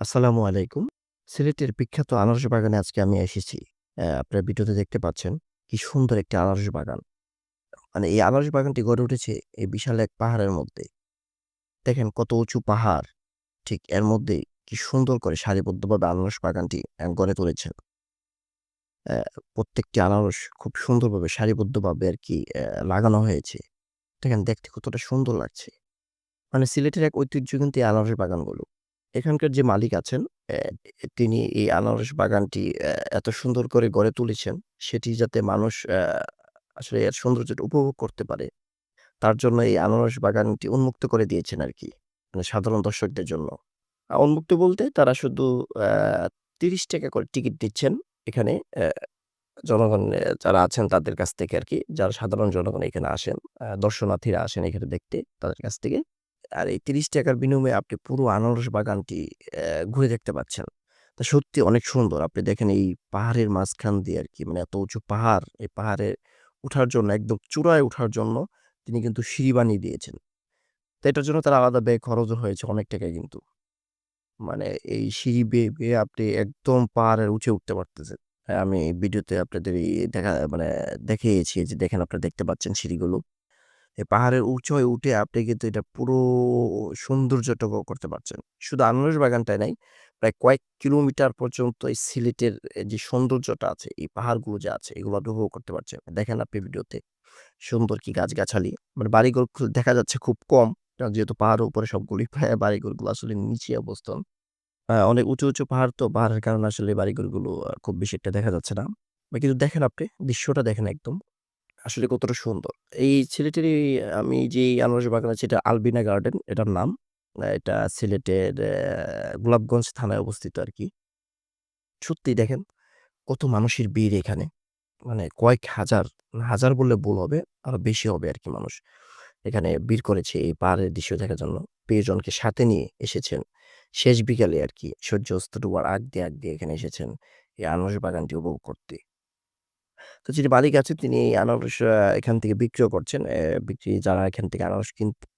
আসসালামু আলাইকুম। সিলেটের বিখ্যাত আনারস বাগানে আজকে আমি এসেছি। আপনারা ভিডিওতে দেখতে পাচ্ছেন কি সুন্দর একটি আনারস বাগান। মানে এই আনারস বাগানটি গড়ে উঠেছে এই বিশাল এক পাহাড়ের মধ্যে। দেখেন কত উঁচু পাহাড়, ঠিক এর মধ্যেই কি সুন্দর করে সারিবদ্ধভাবে আনারস বাগানটি গড়ে তুলেছেন। অ্যা প্রত্যেকটি আনারস খুব সুন্দরভাবে সারিবদ্ধভাবে আরকি লাগানো হয়েছে। দেখেন দেখতে কতটা সুন্দর লাগছে। মানে সিলেটের এক ঐতিহ্য কিন্তু এই আনারস বাগানগুলো। এখানকার যে মালিক আছেন, তিনি এই আনারস বাগানটি এত সুন্দর করে গড়ে তুলেছেন, সেটি যাতে মানুষ আসলে এর সৌন্দর্যটা উপভোগ করতে পারে, তার জন্য এই আনারস বাগানটি উন্মুক্ত করে দিয়েছেন আরকি। মানে সাধারণ দর্শকদের জন্য। উন্মুক্ত বলতে তারা শুধু আ ৳৩০ করে টিকিট নিচ্ছেন এখানে জনগণ যারা আছেন তাদের কাছ থেকে আরকি। যারা সাধারণ জনগণ এখানে আসেন, দর্শনার্থীরা আসেন এখানে দেখতে, তাদের কাছ থেকে। আর এই ৳৩০ র বিনিময়ে আপনি পুরো আনারস বাগানটি ঘুরে দেখতে পাচ্ছেন। তা সত্যি অনেক সুন্দর। আপনি দেখেন এই পাহাড়ের মাঝখান দিয়ে আরকি মানে এত উঁচু পাহাড়, এই পাহাড়ে উঠার জন্য একদম চূড়ায় উঠার জন্য তিনি কিন্তু সিঁড়ি বানিয়ে দিয়েছেন। তো এটার জন্য তার আলাদা ব্যয় খরচও হয়েছে অনেক টাকাই কিন্তু। মানে এই সিঁড়ি বেয়ে, বেয়ে আপনি একদম পাহাড়ের উঁচে উঠতে পারতেছেন। হ্যাঁ, আমি ভিডিওতে আপনাদের মানে দেখিয়েছি যে দেখেন আপনারা দেখতে পাচ্ছেন সিঁড়িগুলো। এই পাহাড়ের উঁচুয় উঠে আপনি কিন্তু এটা পুরো সৌন্দর্যটা উপভোগ করতে পারছেন। শুধু আনারস বাগানটাই নাই, প্রায় কয়েক কিলোমিটার পর্যন্ত এই সিলেটের যে সৌন্দর্যটা আছে, এই পাহাড়গুলো যে আছে এগুলো আপনি উপভোগ করতে পারছেন। দেখেন আপনি ভিডিওতে সুন্দর কি গাছগাছালি। মানে বাড়িঘর দেখা যাচ্ছে খুব কম। যেহেতু পাহাড়ের উপরে সবগুলি বাড়িঘরগুলো আসলে নিচে অবস্থান। অনেক উঁচু, উঁচু পাহাড় তো পাহাড়ের কারণে আসলে বাড়িঘরগুলো খুব বেশি একটা দেখা যাচ্ছে না। কিন্তু দেখেন আপনি দৃশ্যটা দেখেন একদম। আসলে কতটা সুন্দর। এই সিলেটের আমি যেই আনারস বাগান আছে এটা আলবিনা গার্ডেন এটার নাম। এটা সিলেটের গোলাপগঞ্জ থানায় অবস্থিত আরকি। সত্যিই দেখেন কত মানুষের ভিড় এখানে। মানে কয়েক হাজার, হাজার বললে ভুল হবে, আরো বেশি হবে আরকি মানুষ। এখানে ভিড় করেছে এই পাহাড়ের দৃশ্য দেখার জন্য। প্রিয়জনকে সাথে নিয়ে এসেছেন। শেষ বিকালে আরকি সূর্য অস্ত ডোবার আগ দিয়ে এখানে এসেছেন এই আনারস বাগানটি উপভোগ করতে। তো যিনি মালিক আছেন তিনি এই আনারস এখান থেকে বিক্রিও করছেন। যারা এখান থেকে আনারস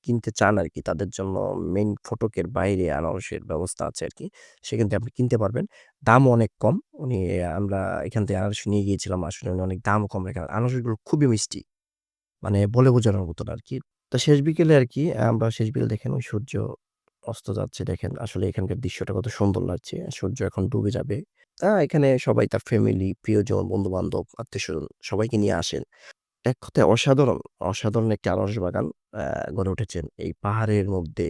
কিনতে চান আরকি তাদের জন্য মেইন ফটকের বাইরে আনারসের ব্যবস্থা আছে আরকি। সেখান থেকে আপনি কিনতে পারবেন। দামও অনেক কম। আমরা এখান থেকে আনারস নিয়ে গিয়েছিলাম। আসলে উনি অনেক দামও কম রাখেন। আনারসগুলো খুবই মিষ্টি। মানে বলে বোঝানোর মতো না আরকি। তো শেষ বিকেলে আরকি আমরা শেষ বিকেলে দেখেন ওই সূর্য অস্ত যাচ্ছে দেখেন। আসলে এখানকার দৃশ্যটা কত সুন্দর লাগছে। সূর্য এখন ডুবে যাবে। এখানে সবাই তার ফ্যামিলি, প্রিয়জন, বন্ধু-বান্ধব, আত্মীয়স্বজন সবাইকে নিয়ে আসেন। এক কথায় অসাধারণ, অসাধারণ একটি আনারস বাগান গড়ে উঠেছেন এই পাহাড়ের মধ্যে।